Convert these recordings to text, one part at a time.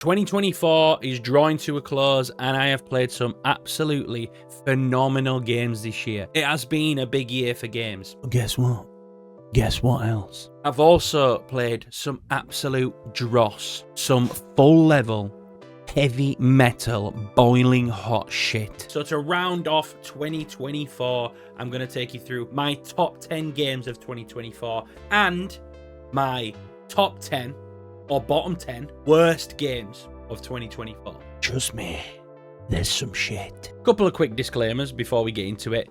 2024 is drawing to a close, and I have played some absolutely phenomenal games this year. It has been a big year for games. But guess what? Guess what else? I've also played some absolute dross, some full level, heavy metal, boiling hot shit. So to round off 2024, I'm going to take you through my top 10 games of 2024 and my top 10 or bottom 10 worst games of 2024. Trust me, there's some shit. Couple of quick disclaimers before we get into it.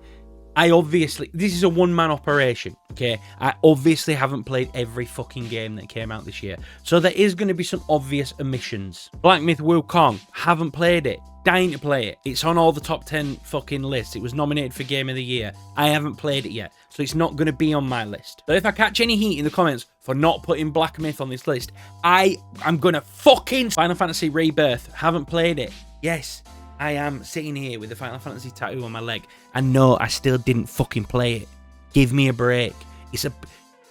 This is a one-man operation, okay? I obviously haven't played every fucking game that came out this year. So there is going to be some obvious omissions. Black Myth Wukong, haven't played it. Dying to play it. It's on all the top 10 fucking lists. It was nominated for Game of the Year. I haven't played it yet, so it's not going to be on my list. But if I catch any heat in the comments for not putting Black Myth on this list, I'm going to fucking... Final Fantasy Rebirth, haven't played it. Yes, I am sitting here with the Final Fantasy tattoo on my leg, and no, I still didn't fucking play it. Give me a break.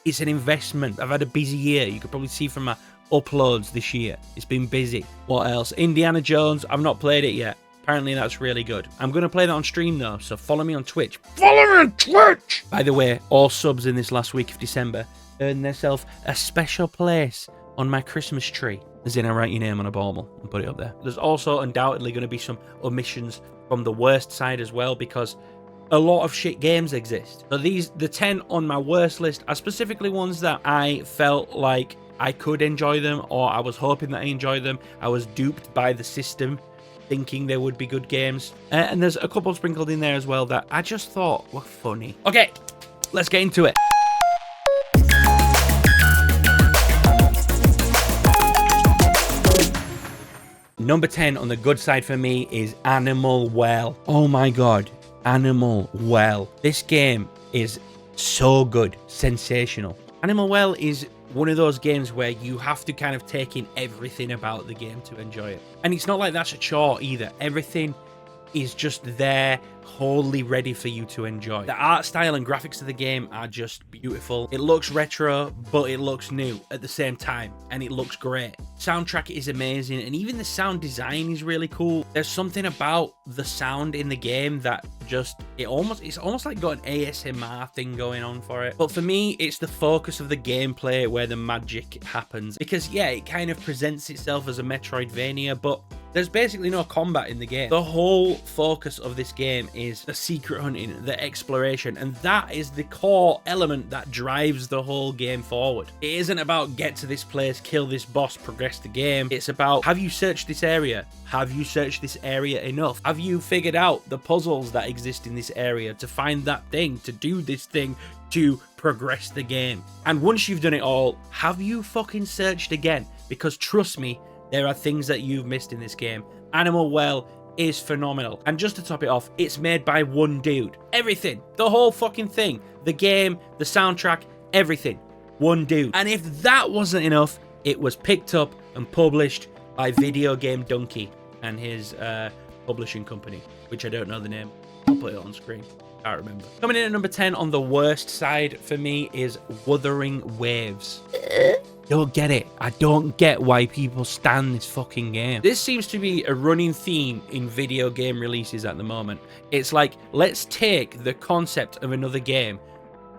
It's an investment. I've had a busy year. You could probably see from my uploads this year. It's been busy. What else? Indiana Jones. I've not played it yet. Apparently that's really good. I'm going to play that on stream though, so follow me on Twitch. Follow me on Twitch! By the way, all subs in this last week of December earned themselves a special place on my Christmas tree. As in, I write your name on a bauble and put it up there. There's also undoubtedly going to be some omissions from the worst side as well, because a lot of shit games exist. So the 10 on my worst list are specifically ones that I felt like I could enjoy them, or I was hoping that I enjoyed them. I was duped by the system, thinking they would be good games. And there's a couple sprinkled in there as well that I just thought were funny. Okay, let's get into it. Number 10 on the good side for me is Animal Well. Oh my god, Animal Well. This game is so good, sensational. Animal Well is one of those games where you have to kind of take in everything about the game to enjoy it. And it's not like that's a chore either. Everything is just there, wholly ready for you to enjoy. The art style and graphics of the game are just beautiful. It looks retro, but it looks new at the same time, and it looks great. Soundtrack is amazing, and even the sound design is really cool. There's something about the sound in the game that it's almost like got an ASMR thing going on for it. But for me, it's the focus of the gameplay where the magic happens, because yeah, it kind of presents itself as a Metroidvania, but there's basically no combat in the game. The whole focus of this game is the secret hunting, the exploration, and that is the core element that drives the whole game forward. It isn't about get to this place, kill this boss, progress the game. It's about, have you searched this area? Have you searched this area enough? Have you figured out the puzzles that exist in this area to find that thing, to do this thing, to progress the game? And once you've done it all, have you fucking searched again? Because trust me, there are things that you've missed in this game. Animal Well is phenomenal. And just to top it off, it's made by one dude. Everything. The whole fucking thing. The game, the soundtrack, everything. One dude. And if that wasn't enough, it was picked up and published by Video Game Donkey and his publishing company, which I don't know the name. I'll put it on screen. Can't remember. Coming in at number 10 on the worst side for me is Wuthering Waves. Don't get it. I don't get why people stand this fucking game. This seems to be a running theme in video game releases at the moment. It's like, let's take the concept of another game,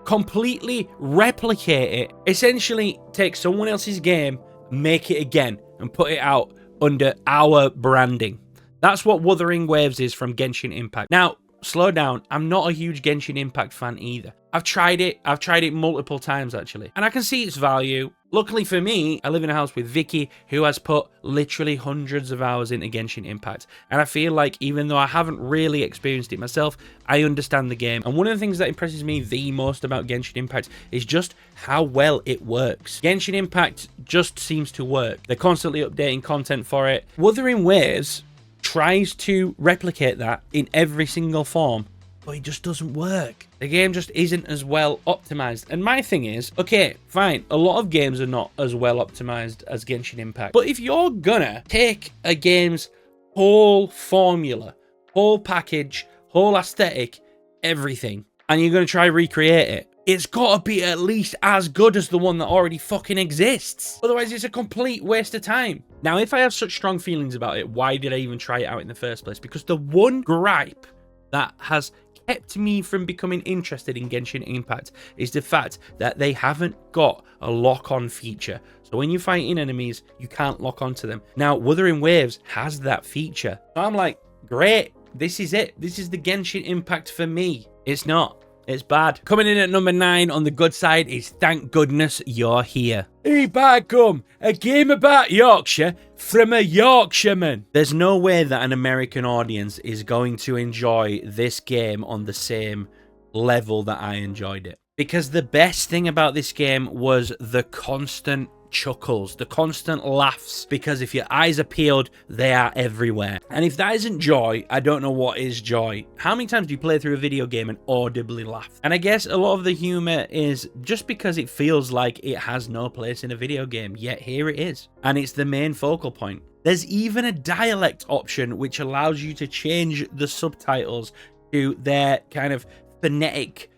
completely replicate it, essentially take someone else's game, make it again, and put it out under our branding. That's what Wuthering Waves is from Genshin Impact. Now, slow down. I'm not a huge Genshin Impact fan either. I've tried it multiple times actually, and I can see its value. Luckily for me, I live in a house with Vicky, who has put literally hundreds of hours into Genshin Impact, and I feel like even though I haven't really experienced it myself, I understand the game. And one of the things that impresses me the most about Genshin Impact is just how well it works. Genshin Impact just seems to work. They're constantly updating content for it. Wuthering Waves tries to replicate that in every single form, but it just doesn't work. The game just isn't as well optimized. And my thing is, okay, fine, a lot of games are not as well optimized as Genshin Impact, but if you're gonna take a game's whole formula, whole package, whole aesthetic, everything, and you're gonna try recreate it, it's got to be at least as good as the one that already fucking exists. Otherwise, it's a complete waste of time. Now, if I have such strong feelings about it, why did I even try it out in the first place? Because the one gripe that has kept me from becoming interested in Genshin Impact is the fact that they haven't got a lock-on feature. So when you're fighting enemies, you can't lock onto them. Now, Wuthering Waves has that feature. So I'm like, great, this is it. This is the Genshin Impact for me. It's not. It's bad. Coming in at number 9 on the good side is Thank Goodness You're Here. Hey, by gum, a game about Yorkshire from a Yorkshireman. There's no way that an American audience is going to enjoy this game on the same level that I enjoyed it. Because the best thing about this game was the constant chuckles, the constant laughs, because if your eyes are peeled, they are everywhere. And if that isn't joy, I don't know what is joy. How many times do you play through a video game and audibly laugh? And I guess a lot of the humor is just because it feels like it has no place in a video game, yet here it is. And it's the main focal point. There's even a dialect option which allows you to change the subtitles to their kind of phonetic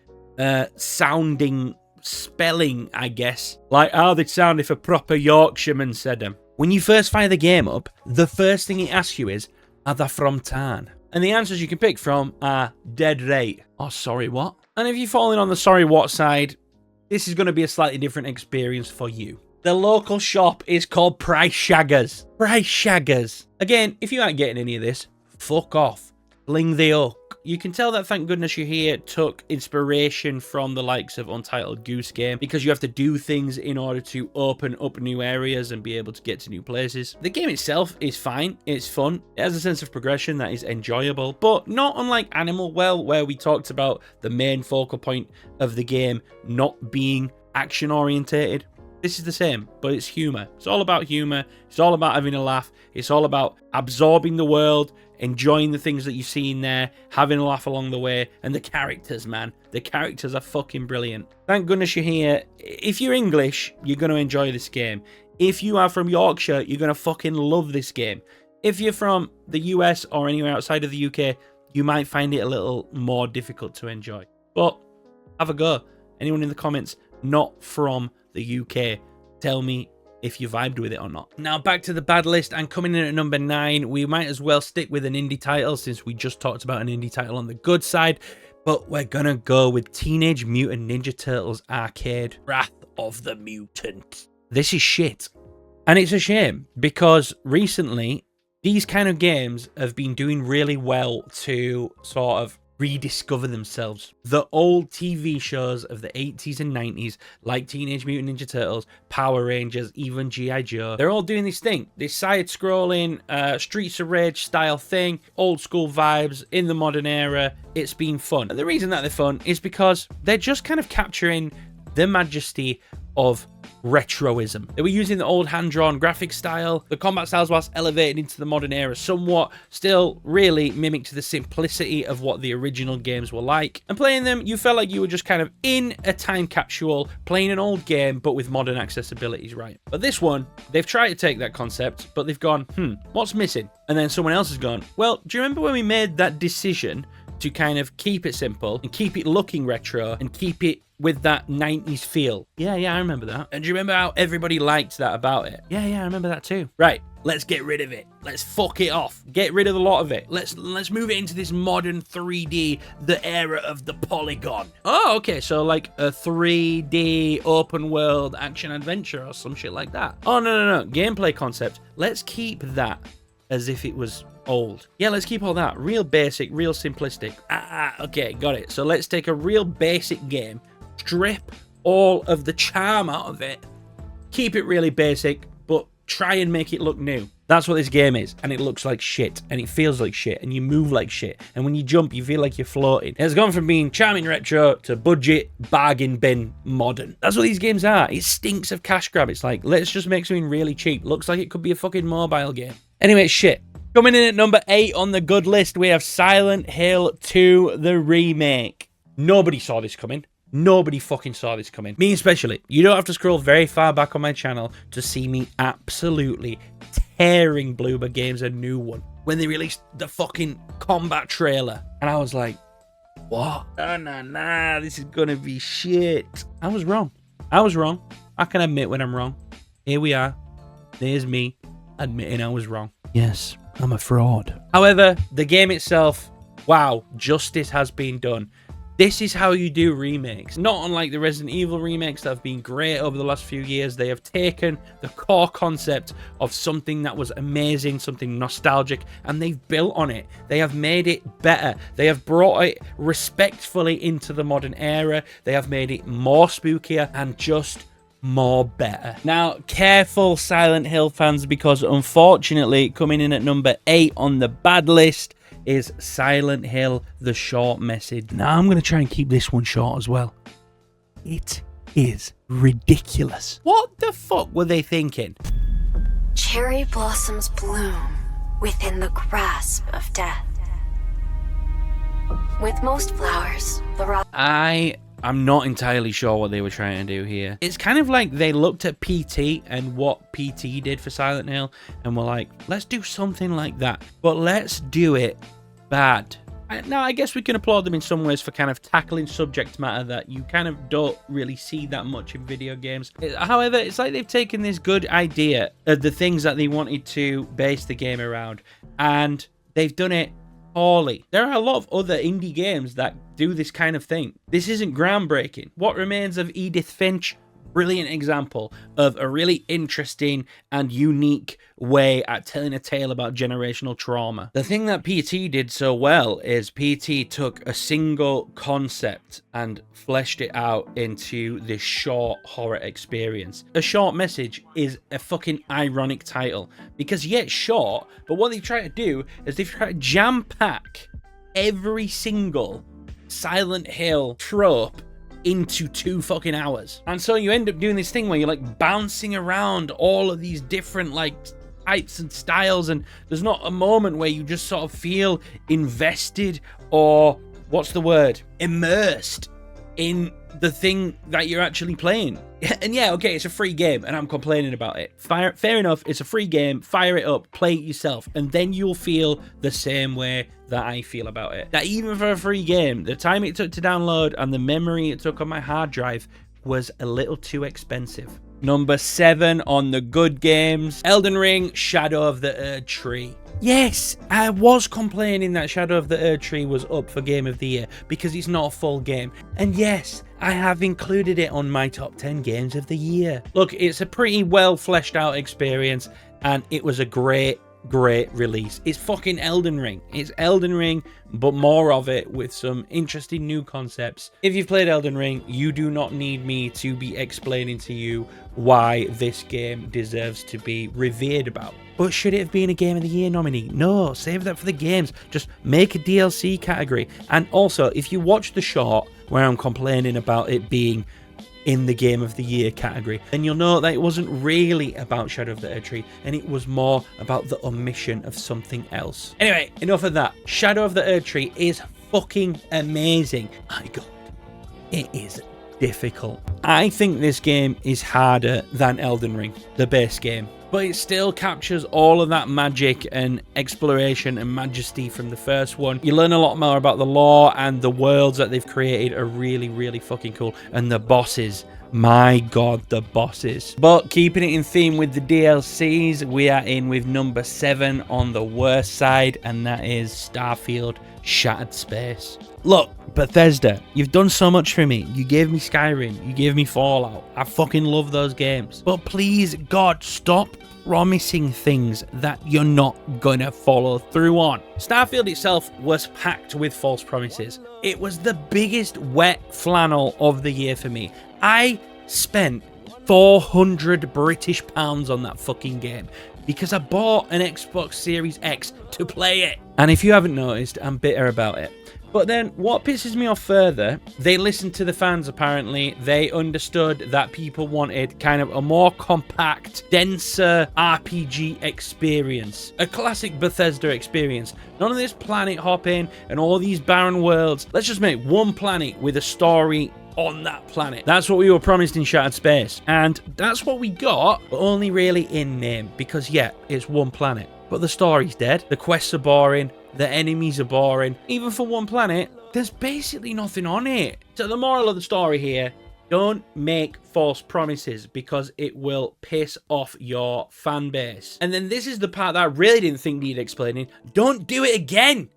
sounding spelling, I guess, like how they'd sound if a proper Yorkshireman said them. When you first fire the game up, the first thing it asks you is, are they from town? And the answers you can pick from are dead right or sorry what. And if you're falling on the sorry what side, this is going to be a slightly different experience for you. The local shop is called Price Shaggers. Price Shaggers. Again, if you aren't getting any of this, fuck off. Bling the hook. You can tell that Thank Goodness You're Here took inspiration from the likes of Untitled Goose Game, because you have to do things in order to open up new areas and be able to get to new places. The game itself is fine, it's fun, it has a sense of progression that is enjoyable, but not unlike Animal Well, where we talked about the main focal point of the game not being action orientated. This is the same, but it's humor. It's all about humor, it's all about having a laugh, it's all about absorbing the world, enjoying the things that you see in there, having a laugh along the way, and the characters, man. The characters are fucking brilliant. Thank Goodness You're Here. If you're English, you're going to enjoy this game. If you are from Yorkshire, you're going to fucking love this game. If you're from the US or anywhere outside of the UK, you might find it a little more difficult to enjoy. But have a go. Anyone in the comments not from the UK, tell me if you vibed with it or not. Now back to the bad list, and coming in at number 9, we might as well stick with an indie title since we just talked about an indie title on the good side, but we're gonna go with Teenage Mutant Ninja Turtles Arcade Wrath of the Mutant. This is shit. And it's a shame, because recently these kind of games have been doing really well to sort of rediscover themselves. The old TV shows of the 80s and 90s, like Teenage Mutant Ninja Turtles, Power Rangers, even G.I. Joe, they're all doing this thing, this side-scrolling, Streets of Rage style thing, old school vibes in the modern era. It's been fun. And the reason that they're fun is because they're just kind of capturing the majesty of retroism. They were using the old hand-drawn graphic style. The combat styles, whilst elevated into the modern era somewhat, still really mimicked the simplicity of what the original games were like. And playing them, you felt like you were just kind of in a time capsule, playing an old game, but with modern accessibilities, right? But this one, they've tried to take that concept, but they've gone, what's missing? And then someone else has gone, well, do you remember when we made that decision to kind of keep it simple and keep it looking retro and keep it with that 90s feel? Yeah, I remember that. And do you remember how everybody liked that about it? Yeah, I remember that too. Right, let's get rid of it. Let's fuck it off. Get rid of a lot of it. Let's move it into this modern 3D, the era of the polygon. Oh, okay, so like a 3D open world action adventure or some shit like that. Oh, no. Gameplay concept. Let's keep that as if it was old. Yeah, let's keep all that. Real basic, real simplistic. Okay, got it. So let's take a real basic game, strip all of the charm out of it, keep it really basic, but try and make it look new. That's what this game is, and it looks like shit, and it feels like shit, and you move like shit, and when you jump, you feel like you're floating. It's gone from being charming retro to budget, bargain bin, modern. That's what these games are. It stinks of cash grab. It's like, let's just make something really cheap. Looks like it could be a fucking mobile game. Anyway, it's shit. Coming in at number 8 on the good list, we have Silent Hill 2, the remake. Nobody saw this coming. Nobody fucking saw this coming. Me especially. You don't have to scroll very far back on my channel to see me absolutely tearing Bloober Games a new one when they released the fucking combat trailer. And I was like, What? Oh, nah, this is gonna be shit. I was wrong. I can admit when I'm wrong. Here we are. There's me admitting I was wrong. Yes, I'm a fraud. However, the game itself, wow, justice has been done. This is how you do remakes. Not unlike the Resident Evil remakes that have been great over the last few years. They have taken the core concept of something that was amazing, something nostalgic, and they've built on it. They have made it better. They have brought it respectfully into the modern era. They have made it more spookier and just more better. Now, careful Silent Hill fans, because unfortunately, coming in at number 8 on the bad list is Silent Hill, the short message. Now, I'm going to try and keep this one short as well. It is ridiculous. What the fuck were they thinking? Cherry blossoms bloom within the grasp of death. With most flowers, the I'm not entirely sure what they were trying to do here. It's kind of like they looked at PT and what PT did for Silent Hill and were like, let's do something like that, but let's do it bad. Now, I guess we can applaud them in some ways for kind of tackling subject matter that you kind of don't really see that much in video games. However, it's like they've taken this good idea of the things that they wanted to base the game around, and they've done it poorly. There are a lot of other indie games that do this kind of thing. This isn't groundbreaking. What Remains of Edith Finch, brilliant example of a really interesting and unique way at telling a tale about generational trauma. The thing that PT did so well is PT took a single concept and fleshed it out into this short horror experience. A short message is a fucking ironic title because yeah, it's short, but what they try to do is they try to jam pack every single Silent Hill trope into 2 fucking hours. And so you end up doing this thing where you're like bouncing around all of these different like types and styles, and there's not a moment where you just sort of feel invested or what's the word, immersed in the thing that you're actually playing. And yeah, okay, it's a free game and I'm complaining about it. Fair enough, it's a free game, fire it up, play it yourself, and then you'll feel the same way that I feel about it. That even for a free game, the time it took to download and the memory it took on my hard drive was a little too expensive. Number 7 on the good games, Elden Ring, Shadow of the Erdtree. Yes, I was complaining that Shadow of the Erdtree was up for Game of the Year because it's not a full game. And yes, I have included it on my top 10 games of the year. Look, it's a pretty well fleshed out experience and it was a great release. It's fucking Elden Ring. It's Elden Ring, but more of it with some interesting new concepts. If you've played Elden Ring, you do not need me to be explaining to you why this game deserves to be revered about. But should it have been a Game of the Year nominee? No, save that for the games. Just make a DLC category. And also, if you watch the short where I'm complaining about it being in the Game of the Year category, then you'll know that it wasn't really about Shadow of the Erdtree, and it was more about the omission of something else. Anyway, enough of that. Shadow of the Erdtree is fucking amazing. My god, it is difficult. I think this game is harder than Elden Ring, the base game, but it still captures all of that magic and exploration and majesty from the first one. You learn a lot more about the lore, and the worlds that they've created are really fucking cool. And the bosses, my god, the bosses. But keeping it in theme with the DLCs, we are in with number 7 on the worst side, and that is Starfield Shattered Space. Look, Bethesda, you've done so much for me. You gave me Skyrim, you gave me Fallout. I fucking love those games. But please, God, stop promising things that you're not gonna follow through on. Starfield itself was packed with false promises. It was the biggest wet flannel of the year for me. I spent 400 British pounds on that fucking game because I bought an Xbox Series X to play it. And if you haven't noticed, I'm bitter about it. But then what pisses me off further, they listened to the fans apparently. They understood that people wanted kind of a more compact, denser RPG experience. A classic Bethesda experience. None of this planet hopping and all these barren worlds. Let's just make one planet with a story on that planet. That's what we were promised in Shattered Space. And that's what we got, but only really in name. Because yeah, it's one planet. But the story's dead. The quests are boring. The enemies are boring. Even for one planet, There's basically nothing on it. So the moral of the story here, don't make false promises because it will piss off your fan base. And then this is the part that I really didn't think needed explaining. Don't do it again.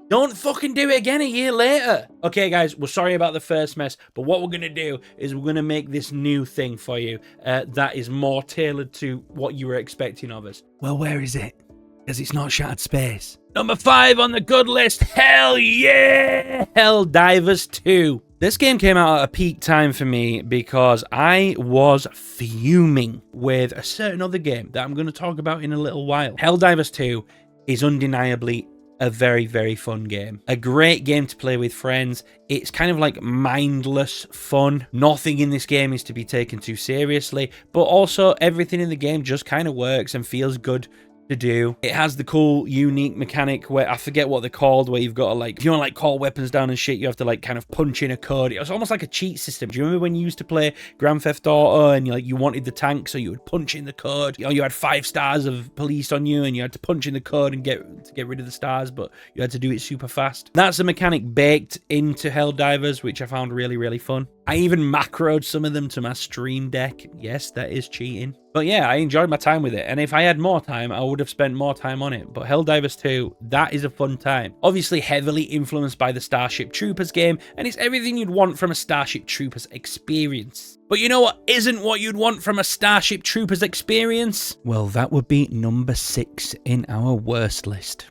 Don't fucking do it again a year later. Okay, guys, we're sorry about the first mess, but what we're going to do is we're going to make this new thing for you that is more tailored to what you were expecting of us. Well, where is it? Because it's not Shattered Space. Number 5 on the good list. Hell yeah! Helldivers 2. This game came out at a peak time for me because I was fuming with a certain other game that I'm going to talk about in a little while. Helldivers 2 is undeniably a very, very fun game. A great game to play with friends. It's kind of like mindless fun. Nothing in this game is to be taken too seriously, but also everything in the game just kind of works and feels good to do. It has the cool, unique mechanic where I forget what they're called, where you've got to like, if you want to like call weapons down and shit, you have to like kind of punch in a code. It's almost like a cheat system. Do you remember when you used to play Grand Theft Auto and you wanted the tank, so you would punch in the code? You know, you had 5 stars of police on you and you had to punch in the code and get rid of the stars, but you had to do it super fast. That's a mechanic baked into Helldivers, which I found really, really fun. I even macroed some of them to my stream deck. Yes, that is cheating. But yeah, I enjoyed my time with it. And if I had more time, I would have spent more time on it. But Helldivers 2, that is a fun time. Obviously heavily influenced by the Starship Troopers game. And it's everything you'd want from a Starship Troopers experience. But you know what isn't what you'd want from a Starship Troopers experience? Well, that would be number 6 in our worst list.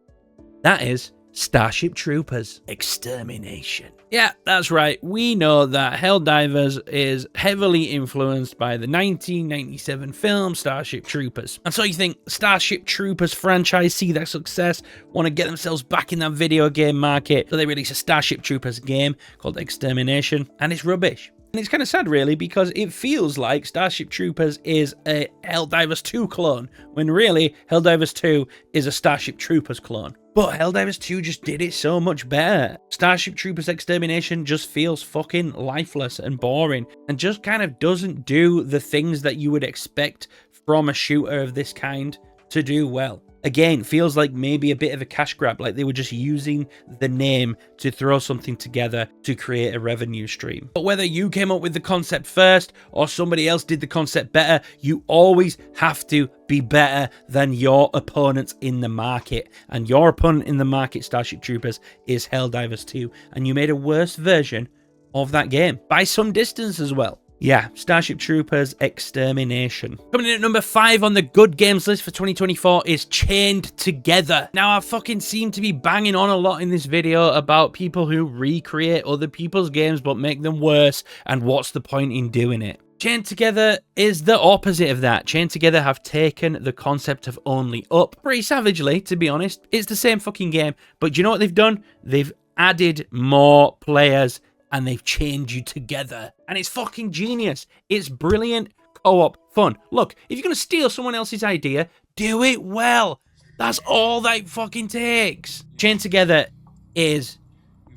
That is Starship Troopers Extermination. Yeah, that's right. We know that Helldivers is heavily influenced by the 1997 film Starship Troopers. And so you think Starship Troopers franchise see that success, want to get themselves back in that video game market, so they release a Starship Troopers game called Extermination, and it's rubbish. And it's kind of sad, really, because it feels like Starship Troopers is a Helldivers 2 clone, when really Helldivers 2 is a Starship Troopers clone. But Helldivers 2 just did it so much better. Starship Troopers Extermination just feels fucking lifeless and boring, and just kind of doesn't do the things that you would expect from a shooter of this kind to do well. Again, feels like maybe a bit of a cash grab, like they were just using the name to throw something together to create a revenue stream. But whether you came up with the concept first or somebody else did the concept better, you always have to be better than your opponents in the market. And your opponent in the market, Starship Troopers, is Helldivers 2. And you made a worse version of that game by some distance as well. Yeah, Starship Troopers Extermination. Coming in at number 5 on the good games list for 2024 is Chained Together. Now, I fucking seem to be banging on a lot in this video about people who recreate other people's games but make them worse, and what's the point in doing it? Chained Together is the opposite of that. Chained Together have taken the concept of Only Up pretty savagely, to be honest. It's the same fucking game, but do you know what they've done? They've added more players and they've chained you together. And it's fucking genius. It's brilliant co-op fun. Look, if you're going to steal someone else's idea, do it well. That's all that fucking takes. Chained Together is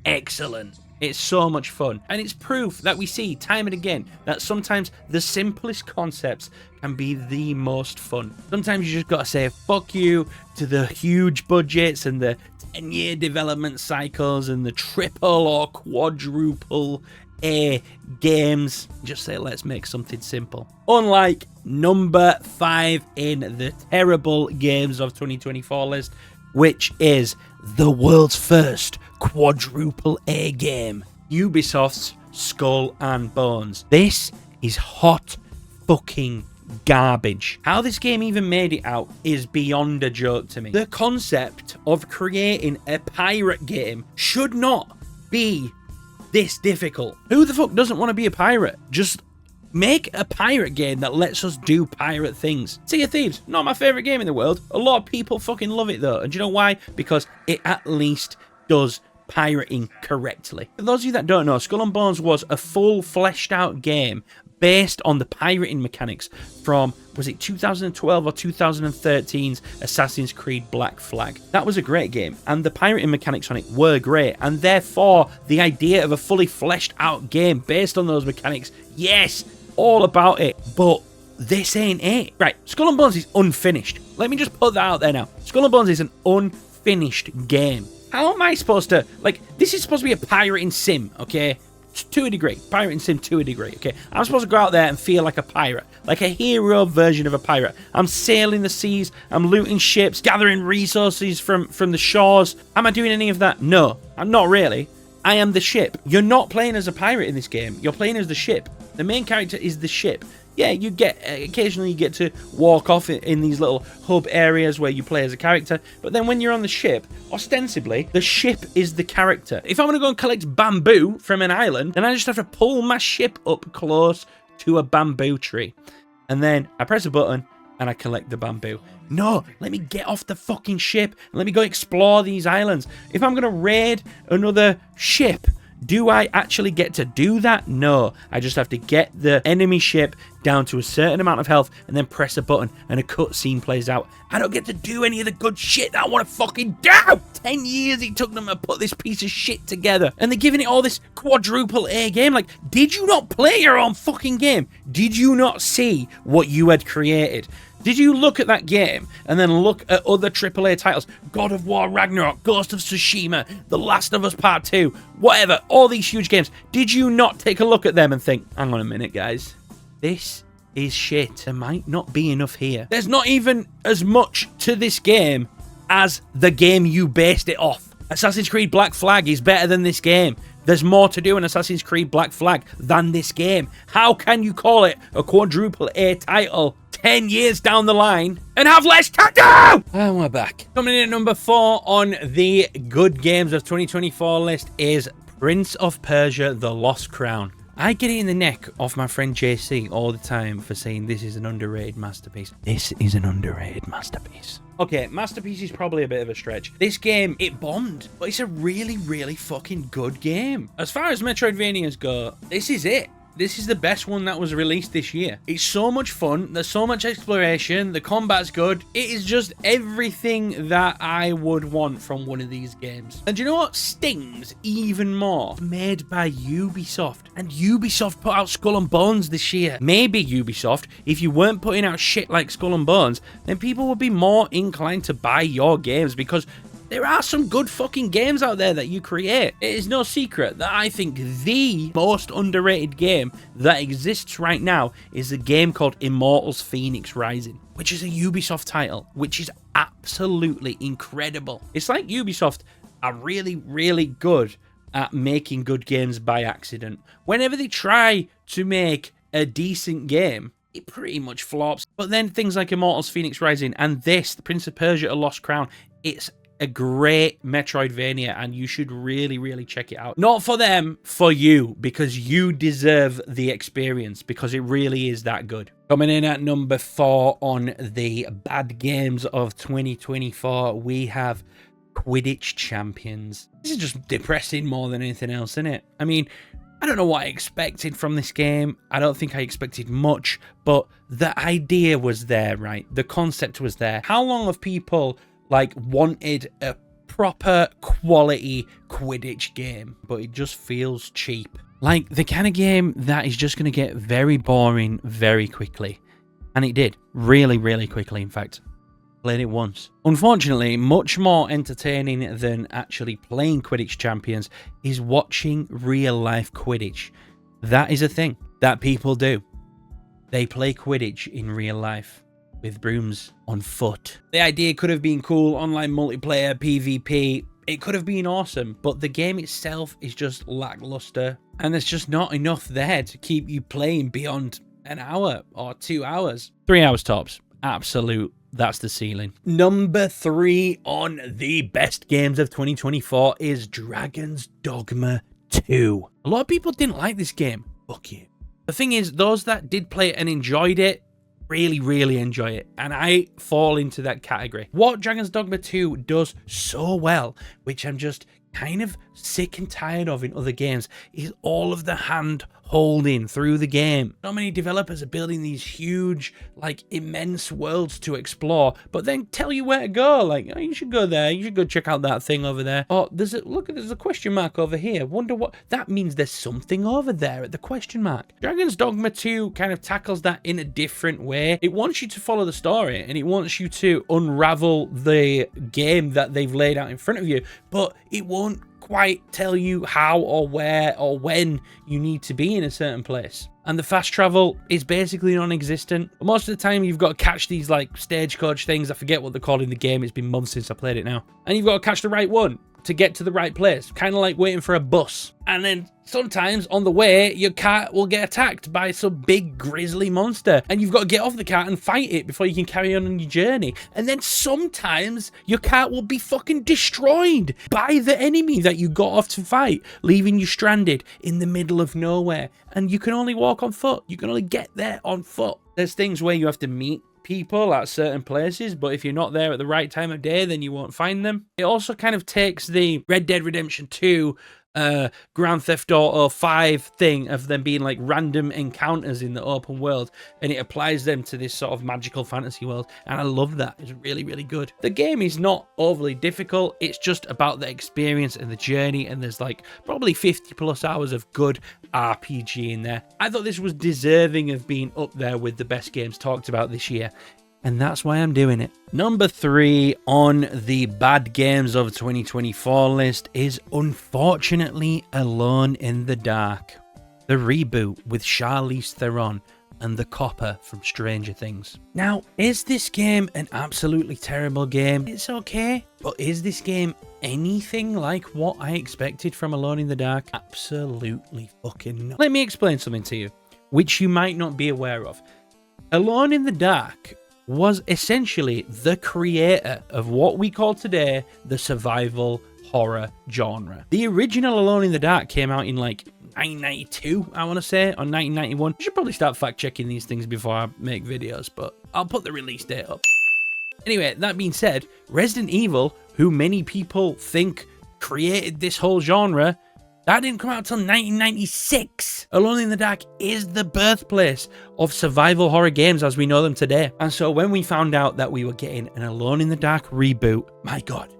excellent. It's so much fun. And it's proof that we see time and again that sometimes the simplest concepts can be the most fun. Sometimes you just got to say fuck you to the huge budgets and the 10-year development cycles and the triple or quadruple A games. Just say, let's make something simple. Unlike number 5 in the terrible games of 2024 list, which is the world's first quadruple A game, Ubisoft's Skull and Bones. This is hot fucking garbage. How this game even made it out is beyond a joke to me. The concept of creating a pirate game should not be this difficult. Who the fuck doesn't want to be a pirate? Just make a pirate game that lets us do pirate things. Sea of Thieves, not my favorite game in the world. A lot of people fucking love it though. And do you know why? Because it at least does pirating correctly. For those of you that don't know, Skull and Bones was a full fleshed out game based on the pirating mechanics from, was it 2012 or 2013's Assassin's Creed Black Flag. That was a great game, and the pirating mechanics on it were great, and therefore the idea of a fully fleshed out game based on those mechanics, yes, all about it, but this ain't it. Right, Skull and Bones is unfinished. Let me just put that out there now. Skull and Bones is an unfinished game. How am I supposed to, like, this is supposed to be a pirating sim, okay? To a degree. Pirating sim to a degree, okay? I'm supposed to go out there and feel like a pirate. Like a hero version of a pirate. I'm sailing the seas. I'm looting ships, gathering resources from the shores. Am I doing any of that? No, I'm not really. I am the ship. You're not playing as a pirate in this game. You're playing as the ship. The main character is the ship. Yeah, you get, occasionally you get to walk off in these little hub areas where you play as a character, but then when you're on the ship, ostensibly, the ship is the character. If I want to go and collect bamboo from an island, then I just have to pull my ship up close to a bamboo tree. And then I press a button and I collect the bamboo. No, let me get off the fucking ship and let me go explore these islands. If I'm going to raid another ship, do I actually get to do that? No, I just have to get the enemy ship down to a certain amount of health and then press a button and a cutscene plays out. I don't get to do any of the good shit that I want to fucking do! 10 years it took them to put this piece of shit together. And they're giving it all this quadruple A game. Like, did you not play your own fucking game? Did you not see what you had created? Did you look at that game and then look at other AAA titles? God of War Ragnarok, Ghost of Tsushima, The Last of Us Part 2, whatever, all these huge games. Did you not take a look at them and think, hang on a minute, guys, this is shit. There might not be enough here. There's not even as much to this game as the game you based it off. Assassin's Creed Black Flag is better than this game. There's more to do in Assassin's Creed Black Flag than this game. How can you call it a quadruple A title 10 years down the line and have less to do? And we're back. Coming in at number 4 on the good games of 2024 list is Prince of Persia: The Lost Crown. I get it in the neck off my friend JC all the time for saying this is an underrated masterpiece. This is an underrated masterpiece. Okay, masterpiece is probably a bit of a stretch. This game, it bombed, but it's a really, really fucking good game. As far as Metroidvanias go, this is it. This is the best one that was released this year. It's so much fun. There's so much exploration. The combat's good. It is just everything that I would want from one of these games. And do you know what stings even more? It's made by Ubisoft. And Ubisoft put out Skull and Bones this year. Maybe Ubisoft, if you weren't putting out shit like Skull and Bones, then people would be more inclined to buy your games because there are some good fucking games out there that you create. It is no secret that I think the most underrated game that exists right now is a game called Immortals Phoenix Rising, which is a Ubisoft title, which is absolutely incredible. It's like Ubisoft are really, really good at making good games by accident. Whenever they try to make a decent game, it pretty much flops. But then things like Immortals Phoenix Rising and this, the Prince of Persia: A Lost Crown, it's a great Metroidvania and you should really, really check it out. Not for them, for you, because you deserve the experience, because it really is that good. Coming in at number 4 on the bad games of 2024, we have Quidditch Champions. This is just depressing more than anything else, isn't it? I mean, I don't know what I expected from this game. I don't think I expected much, but the idea was there, right? The concept was there. How long have people wanted a proper quality Quidditch game, but it just feels cheap? Like the kind of game that is just going to get very boring very quickly. And it did. Really, really quickly, in fact. Played it once. Unfortunately, much more entertaining than actually playing Quidditch Champions is watching real life Quidditch. That is a thing that people do. They play Quidditch in real life with brooms on foot. The idea could have been cool, online multiplayer, PvP. It could have been awesome, but the game itself is just lackluster. And there's just not enough there to keep you playing beyond an hour or 2 hours. 3 hours tops. Absolute. That's the ceiling. Number 3 on the best games of 2024 is Dragon's Dogma 2. A lot of people didn't like this game. Fuck you. The thing is, those that did play it and enjoyed it really, really enjoy it, and I fall into that category. What Dragon's Dogma 2 does so well, which I'm just kind of sick and tired of in other games is all of the hand holding through the game. So many developers are building these huge, like, immense worlds to explore, but then tell you where to go. Like, oh, you should go there, you should go check out that thing over there. Oh, there's a question mark over here. Wonder what that means. There's something over there at the question mark. Dragon's Dogma 2 kind of tackles that in a different way. It wants you to follow the story and it wants you to unravel the game that they've laid out in front of you, but it won't quite tell you how or where or when you need to be in a certain place. And the fast travel is basically non-existent. Most of the time you've got to catch these like stagecoach things. I forget what they're called in the game. It's been months since I played it now. And you've got to catch the right one to get to the right place. Kind of like waiting for a bus. And then sometimes on the way, your cat will get attacked by some big grisly monster. And you've got to get off the cat and fight it before you can carry on your journey. And then sometimes your cat will be fucking destroyed by the enemy that you got off to fight, leaving you stranded in the middle of nowhere. And you can only walk on foot. You can only get there on foot. There's things where you have to meet people at certain places, but if you're not there at the right time of day, then you won't find them. It also kind of takes the Red Dead Redemption 2 Grand Theft Auto 5 thing of them being like random encounters in the open world, and it applies them to this sort of magical fantasy world, and I love that. It's really, really good. The game is not overly difficult. It's just about the experience and the journey, and there's like probably 50 plus hours of good RPG in there. I thought this was deserving of being up there with the best games talked about this year, and that's why I'm doing it. Number 3 on the bad games of 2024 list is unfortunately Alone in the Dark, the reboot with Charlize Theron and the copper from Stranger Things. Now, is this game an absolutely terrible game? It's okay, but is this game anything like what I expected from Alone in the Dark? Absolutely fucking not. Let me explain something to you, which you might not be aware of. Alone in the Dark was essentially the creator of what we call today the survival horror genre. The original Alone in the Dark came out in like 1992, I want to say, or 1991. I should probably start fact checking these things before I make videos, but I'll put the release date up. Anyway, that being said, Resident Evil, who many people think created this whole genre, that didn't come out until 1996. Alone in the Dark is the birthplace of survival horror games as we know them today. And so when we found out that we were getting an Alone in the Dark reboot, my God,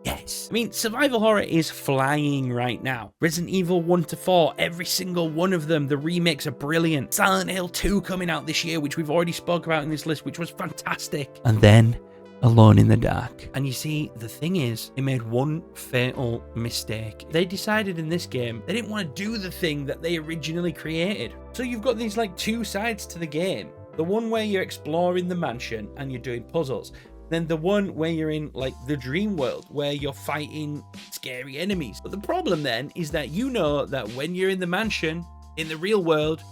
yes. I mean, survival horror is flying right now. Resident Evil 1 to 4, every single one of them, the remakes are brilliant. Silent Hill 2 coming out this year, which we've already spoke about in this list, which was fantastic. And then Alone in the Dark. And you see, the thing is, they made one fatal mistake. They decided in this game they didn't want to do the thing that they originally created. So you've got these like two sides to the game. The one where you're exploring the mansion and you're doing puzzles. Then the one where you're in like the dream world where you're fighting scary enemies. But the problem then is that you know that when you're in the mansion, in the real world,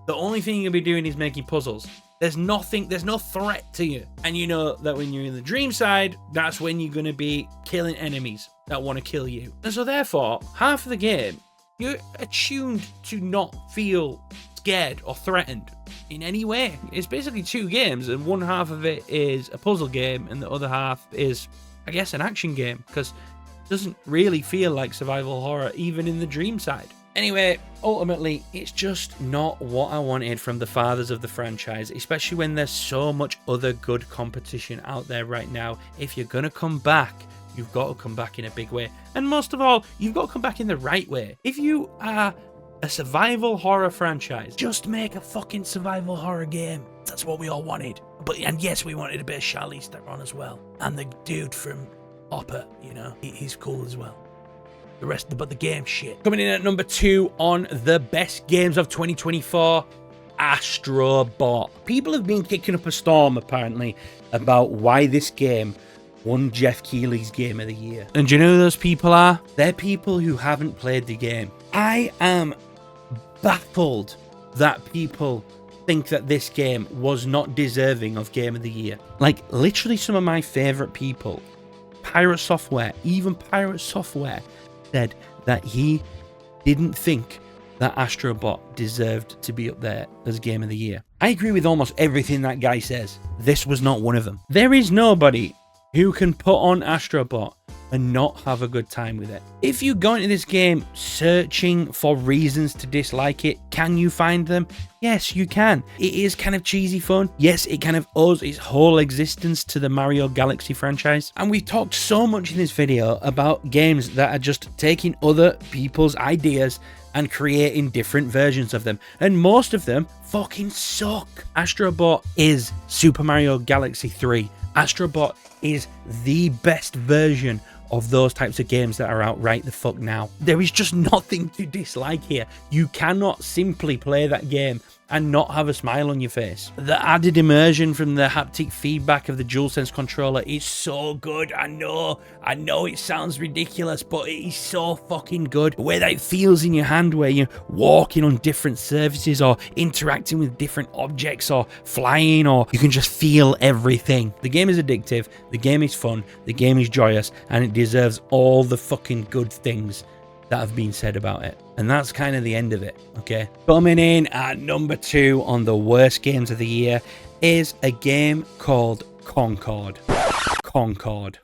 the only thing you'll be doing is making puzzles. There's no threat to you. And you know that when you're in the dream side, that's when you're going to be killing enemies that want to kill you. And so therefore, half of the game, you're attuned to not feel scared or threatened in any way. It's basically two games, and one half of it is a puzzle game, and the other half is, I guess, an action game, because it doesn't really feel like survival horror, even in the dream side. Anyway, ultimately, it's just not what I wanted from the fathers of the franchise, especially when there's so much other good competition out there right now. If you're going to come back, you've got to come back in a big way. And most of all, you've got to come back in the right way. If you are a survival horror franchise, just make a fucking survival horror game. That's what we all wanted. And yes, we wanted a bit of Charlize Theron as well. And the dude from Hopper, you know, he's cool as well. But the game shit. Coming in at number 2 on the best games of 2024, Astro Bot. People have been kicking up a storm, apparently, about why this game won Jeff Keighley's Game of the Year. And do you know who those people are? They're people who haven't played the game. I am baffled that people think that this game was not deserving of Game of the Year. Like, literally some of my favorite people, Pirate Software, said that he didn't think that Astro Bot deserved to be up there as Game of the Year. I agree with almost everything that guy says. This was not one of them. There is nobody who can put on Astro Bot and not have a good time with it. If you go into this game searching for reasons to dislike it, can you find them? Yes, you can. It is kind of cheesy fun. Yes, it kind of owes its whole existence to the Mario Galaxy franchise. And we've talked so much in this video about games that are just taking other people's ideas and creating different versions of them. And most of them fucking suck. Astro Bot is Super Mario Galaxy 3. Astro Bot is the best version of those types of games that are out right the fuck now. There is just nothing to dislike here. You cannot simply play that game and not have a smile on your face. The added immersion from the haptic feedback of the DualSense controller is so good. I know it sounds ridiculous, but it is so fucking good. The way that it feels in your hand, where you're walking on different surfaces or interacting with different objects or flying, or you can just feel everything. The game is addictive, the game is fun, the game is joyous, and it deserves all the fucking good things that have been said about it. And that's kind of the end of it, okay? Coming in at number 2 on the worst games of the year is a game called Concord. Concord.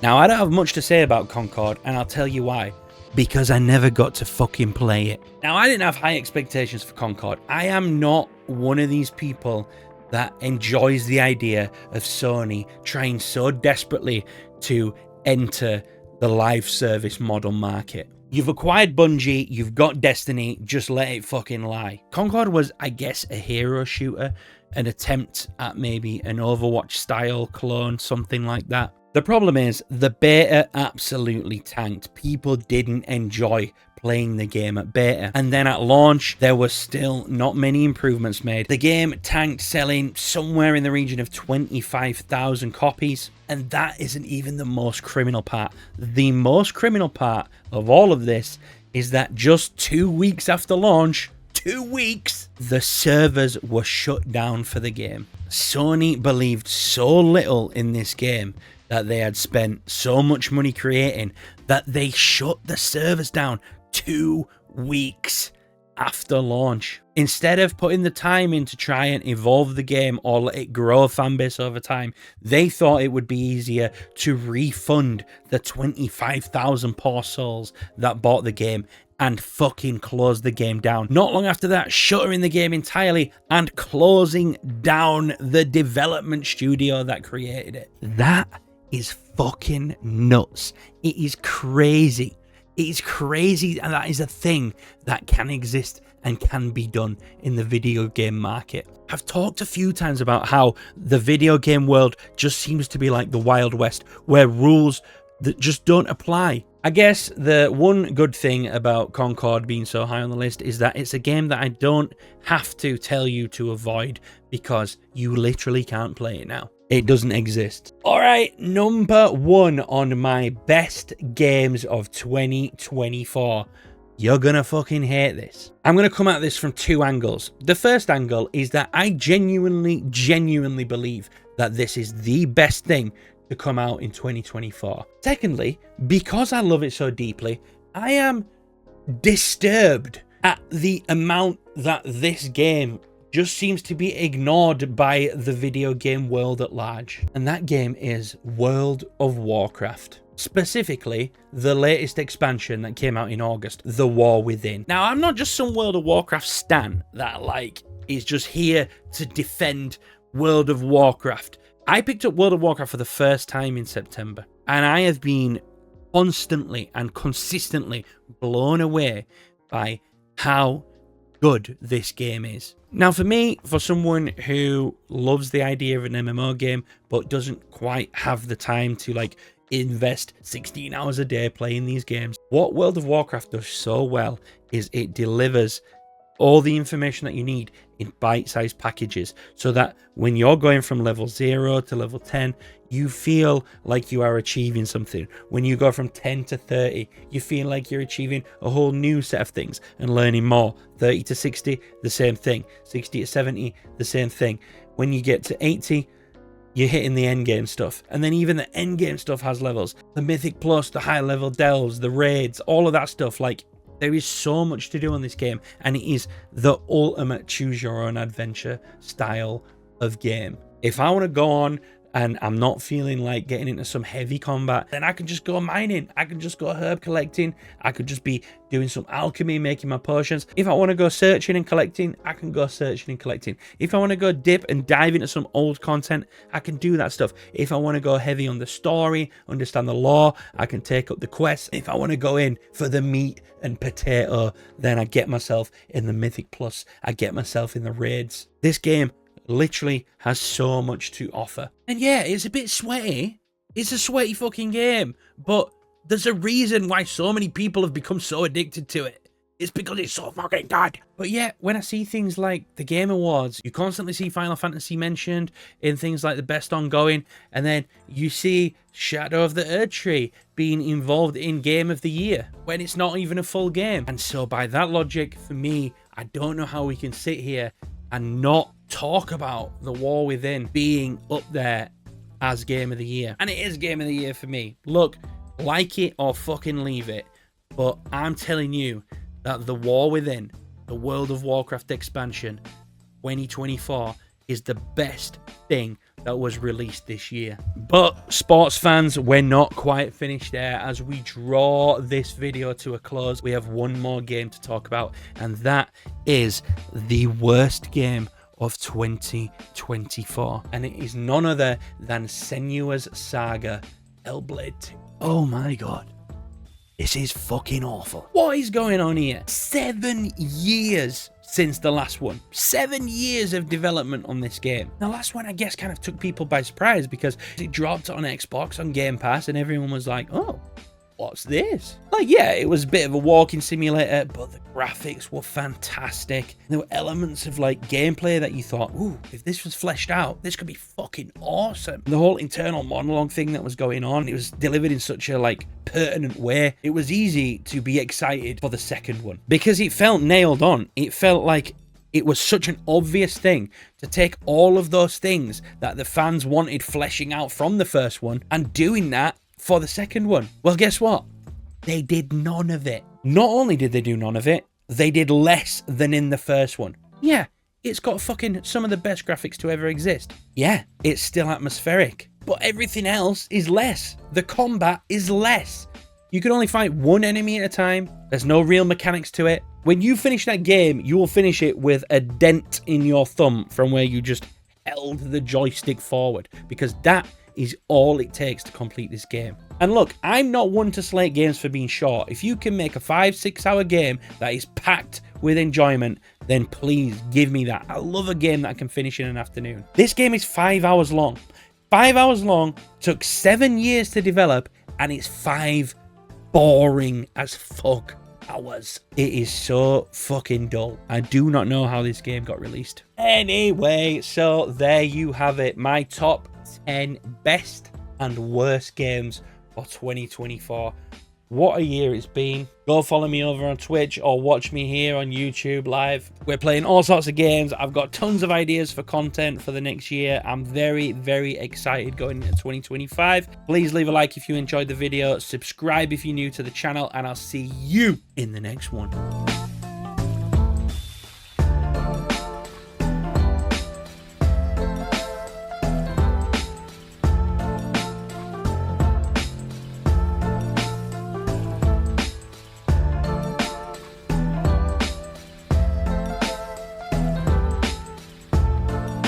Now, I don't have much to say about Concord, and I'll tell you why. Because I never got to fucking play it. Now, I didn't have high expectations for Concord. I am not one of these people that enjoys the idea of Sony trying so desperately to enter the live service model market. You've acquired Bungie, you've got Destiny, just let it fucking lie. Concord was, I guess, a hero shooter, an attempt at maybe an Overwatch style clone, something like that. The problem is, the beta absolutely tanked. People didn't enjoy playing the game at beta, and then at launch there was still not many improvements made. The game tanked, selling somewhere in the region of 25,000 copies, and that isn't even the most criminal part. The most criminal part of all of this is that just 2 weeks after launch, 2 weeks, the servers were shut down for the game. Sony believed so little in this game that they had spent so much money creating that they shut the servers down 2 weeks after launch. Instead of putting the time in to try and evolve the game or let it grow a fanbase over time, they thought it would be easier to refund the 25,000 poor souls that bought the game and fucking close the game down. Not long after that, shuttering the game entirely and closing down the development studio that created it. That is fucking nuts. It is crazy. It is crazy, and that is a thing that can exist and can be done in the video game market. I've talked a few times about how the video game world just seems to be like the Wild West, where rules that just don't apply. I guess the one good thing about Concord being so high on the list is that it's a game that I don't have to tell you to avoid, because you literally can't play it now. It doesn't exist. All right, number 1 on my best games of 2024. You're gonna fucking hate this. I'm gonna come at this from 2 angles. The first angle is that I genuinely believe that this is the best thing to come out in 2024. Secondly, because I love it so deeply, I am disturbed at the amount that this game just seems to be ignored by the video game world at large. And that game is World of Warcraft. Specifically, the latest expansion that came out in August, The War Within. Now, I'm not just some World of Warcraft stan that is just here to defend World of Warcraft. I picked up World of Warcraft for the first time in September, and I have been constantly and consistently blown away by how good this game is. Now, for me, for someone who loves the idea of an MMO game but doesn't quite have the time to invest 16 hours a day playing these games, what World of Warcraft does so well is it delivers all the information that you need in bite-sized packages, so that when you're going from level 0 to level 10, you feel like you are achieving something. When you go from 10 to 30, you feel like you're achieving a whole new set of things and learning more. 30 to 60, the same thing. 60 to 70, the same thing. When you get to 80, you're hitting the end game stuff, and then even the end game stuff has levels. The Mythic Plus, the high level delves, the raids, all of that stuff. There is so much to do on this game, and it is the ultimate choose your own adventure style of game. If I want to go on and I'm not feeling like getting into some heavy combat, then I can just go mining. I can just go herb collecting. I could just be doing some alchemy, making my potions. If I want to go searching and collecting, I can go searching and collecting. If I want to go dip and dive into some old content, I can do that stuff. If I want to go heavy on the story, understand the lore, I can take up the quests. If I want to go in for the meat and potato, then I get myself in the Mythic Plus. I get myself in the raids. This game literally has so much to offer. And yeah, it's a bit sweaty. It's a sweaty fucking game, but there's a reason why so many people have become so addicted to it. It's because it's so fucking good. But yeah, when I see things like the Game Awards, you constantly see Final Fantasy mentioned in things like the best ongoing, and then you see Shadow of the Erdtree being involved in Game of the Year when it's not even a full game. And so by that logic, for me, I don't know how we can sit here and not talk about The War Within being up there as Game of the Year. And it is Game of the Year for me. Look, like it or fucking leave it, but I'm telling you that The War Within, the World of Warcraft expansion 2024, is the best thing that was released this year. But sports fans, we're not quite finished there. As we draw this video to a close, we have one more game to talk about, and that is the worst game of 2024, and it is none other than Senua's Saga Hellblade 2. Oh my god, this is fucking awful. What is going on here? 7 years since the last one. 7 years of development on this game. The last one, I guess, kind of took people by surprise because it dropped on Xbox on Game Pass and everyone was like, oh, what's this? Like, yeah, it was a bit of a walking simulator, but the graphics were fantastic. There were elements of like gameplay that you thought, ooh, if this was fleshed out, this could be fucking awesome. The whole internal monologue thing that was going on, it was delivered in such a like pertinent way. It was easy to be excited for the second one because it felt nailed on. It felt like it was such an obvious thing to take all of those things that the fans wanted fleshing out from the first one and doing that for the second one. Well, guess what? They did none of it. Not only did they do none of it, they did less than in the first one. Yeah, it's got fucking some of the best graphics to ever exist. Yeah, it's still atmospheric, but everything else is less. The combat is less. You can only fight one enemy at a time. There's no real mechanics to it. When you finish that game, you will finish it with a dent in your thumb from where you just held the joystick forward, because that is all it takes to complete this game. And look, I'm not one to slate games for being short. If you can make a 5-6 hour game that is packed with enjoyment, then please give me that. I love a game that I can finish in an afternoon. This game is 5 hours long. 5 hours long, took 7 years to develop, and it's 5 boring as fuck hours. It is so fucking dull. I do not know how this game got released. Anyway, so there you have it. My top 10 best and worst games for 2024. What a year it's been. Go follow me over on Twitch or watch me here on YouTube live. We're playing all sorts of games. I've got tons of ideas for content for the next year. I'm very, very excited going into 2025. Please leave a like if you enjoyed the video. Subscribe if you're new to the channel, and I'll see you in the next one.